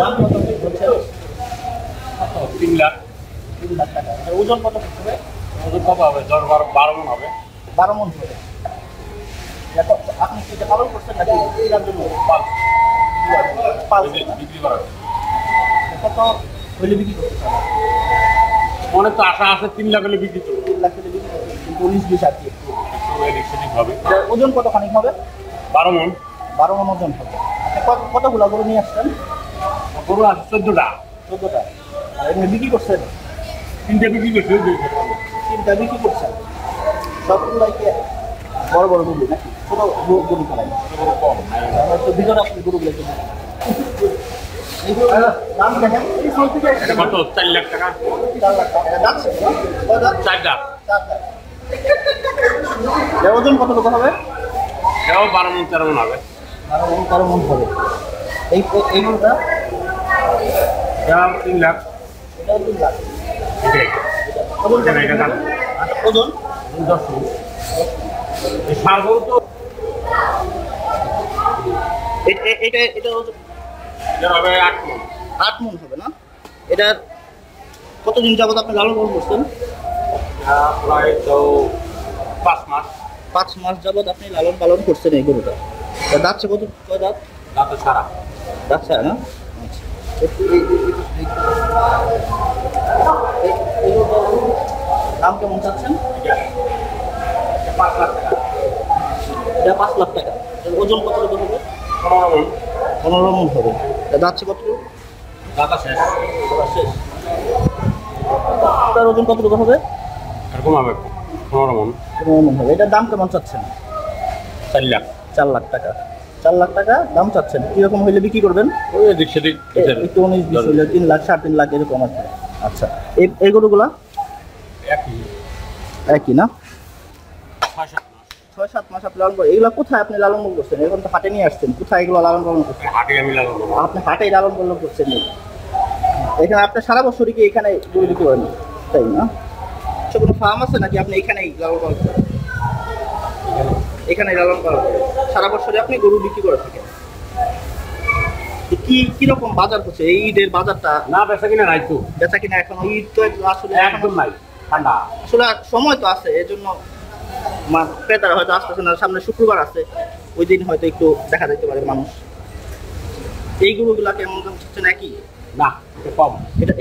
দাম কত বলছেন? 3 লাখ। 3 লাখ টাকা। ওজন কত হবে? ওজন কত হবে? 10-12 মণ হবে। 12 মণ হবে। দেখো আপনি কি এটা পালন করছেন নাকি কেনার জন্য? পাল বিক্রি করা। কত হইলে বিক্রি করতে চান? মনে তো আশা আছে 3 লাখ হলে বিক্রি করব। 3 লাখ হলে বিক্রি করতে, কিন্তু 19-20 আর কি একটু। একটু হবে। ওজন কত খানিক হবে? 12 মণ। 12 মণ ওজন হবে। কতগুলো গরু নিয়ে আসছেন? গরু আছে 14টা। 14টা। আর এমনি বিক্রি করছেন? 3টা বিক্রি করছি। 3টা বিক্রি করছেন। সবগুলাই কি বড় বড় গরু নাকি ছোট গরু ফেলাই? কম। আমরা তো ভিতরে আপনি গরুগুলো একটু দাম দেখেন। কত? 4 লাখ টাকা। 4 লাখ টাকা। যাচ্ছে 4 লাখ। ওজন কতটুকু হবে? এটাও 12 মণ 13 মণ হবে। 12 মণ হবে। এই গরুটা? এটাও 3 লাখ। এটাও 3 লাখ। এটাই। ওজন এটা এটা দাম। ওজন 10 মণ। এই সার গরু তো এটা ওজন এটা হবে 8 মণ। 8 মণ হবে না? এটার কতদিন যাবত আপনি লালন পালন করছেন? প্রায় তো 5 মাস। 5 মাস যাবত আপনি লালন পালন করছেন এই গরুটা। দাঁতছে কয় দাঁত? দাঁতে সারা। দাঁত ছাড়া না? দাম কেমন চাচ্ছেন? এটা 5 লাখ টাকা। এটা 5 লাখ টাকা। ওজন কতটুকু হবে? 15 মণ। 15 মণ হবে। দাঁতছে কতটুকু? দাঁতা শেষ। শেষ। তার ওজন কতটুকু হবে? এরকম হবে 15 মণ। 15 মণ হবে। এটার দাম কেমন চাচ্ছেন? 4 লাখ। 4 লাখ টাকা। 4 লাখ টাকা দাম চাচ্ছেন। কিরকম হইলে বিক্রি করবেন? ওই এদিক সেদিক একটু 19-20 হইলে 3 লাখ 3.5 লাখ এরকম আর কি। আচ্ছা, এই গরুগুলা একই। একই না? 6-7 মাস। 6-7 মাস আপনি লালন করেন। এগুলো কোথায় আপনি লালন পালন করছেন? এখন তো হাটে নিয়ে আসছেন, কোথায় এগুলো লালন পালন করছেন? হাটে আমি লাগাবো। আপনি হাটেই লালন পালন করছেন। এখানে আপনি সারা বছরই কি এখানে গরু বিক্রি করেন, তাই না? কোনো ফার্ম আছে নাকি আপনি এখানেই লালন পালন করেন? এখানেই লালন পালন করেন। সারা বছরে আপনি গরু বিক্রি করে থাকেন। কিরকম বাজার হচ্ছে এই ঈদের বাজারটা? না বেচা কিনা নাই তো। বেচা কিনা এখন ঈদ তো আসলে একদম নাই। ঠান্ডা। আসলে সময় তো আছে, এই জন্য ক্রেতারা হয়তো আসতেছে না। সামনে শুক্রবার আছে, ওই দিন হয়তো একটু দেখা যেতে পারে মানুষ। এই গরুগুলা কেমন দাম হচ্ছে নাকি? না এটা কম।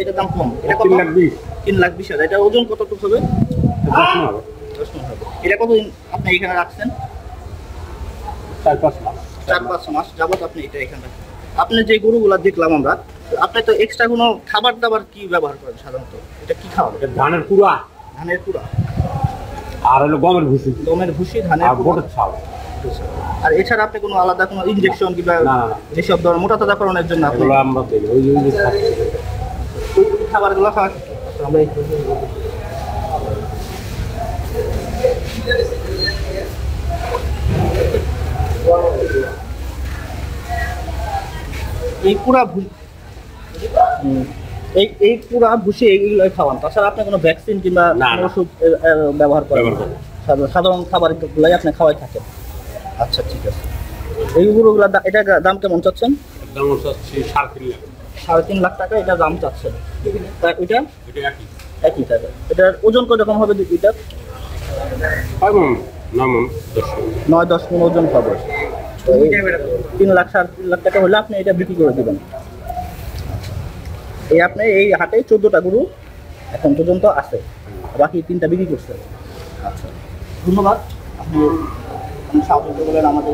এটার দাম কম। এটা 3 লাখ 20। 3,20,000। এটা ওজন কতটুকু হবে? 10 মণ হবে। 10 মণ হবে। এটা কতদিন আপনি এখানে রাখছেন? 4-5 মাস। 4-5 মাস যাবত আপনি এটা এখানে রাখছেন। আপনি যে গরুগুলা দেখলাম আমরা, আপনি তো এক্সট্রা কোনো খাবার দাবার কি ব্যবহার করেন সাধারণত? এটা কি খাওয়ান? এটা ধানের কুড়া ধানের কুড়া আর হলো গমের ভুসি। গমের ভুসি, ধানের আর কুড়া। গোটের ছাল। আর এছাড়া আপনি কোনো আলাদা কোনো ইনজেকশন কিংবা না। যেসব ধরনের মোটা তাজাকরণের জন্য আপনি এগুলো আমরা দেই। ওই যে খাচ্ছি। ওই খাবারগুলো খাওয়া আমরা এই পুরা এই পুরা ভুসি এইগুলো খাওয়ান, তাছাড়া আপনি কোনো ভ্যাকসিন কিংবা ওষুধ ব্যবহার করেন? সাধারণ খাবারগুলাই আপনি খাওয়াই থাকেন। আচ্ছা ঠিক আছে। এই গরুগুলোর এটা দাম কেমন চাচ্ছেন? দাম চাচ্ছি 3.5 লাখ। 3.5 লাখ টাকা এটা দাম চাচ্ছেন। ওইটা এটা একই। একই টাকা। এটার ওজন কতরকম হবে? এটা 5 মণ 9 মণ 10 মণ। 9-10 মণ ওজন হবে। 3 লাখ 3.5 লাখ টাকা হলে আপনি এটা বিক্রি করে দেবেন। এই আপনি এই হাটে 14টা গরু এখন পর্যন্ত আছে, বাকি 3টা বিক্রি করছেন। আচ্ছা ধন্যবাদ, আপনি সাহায্য করলেন আমাদের।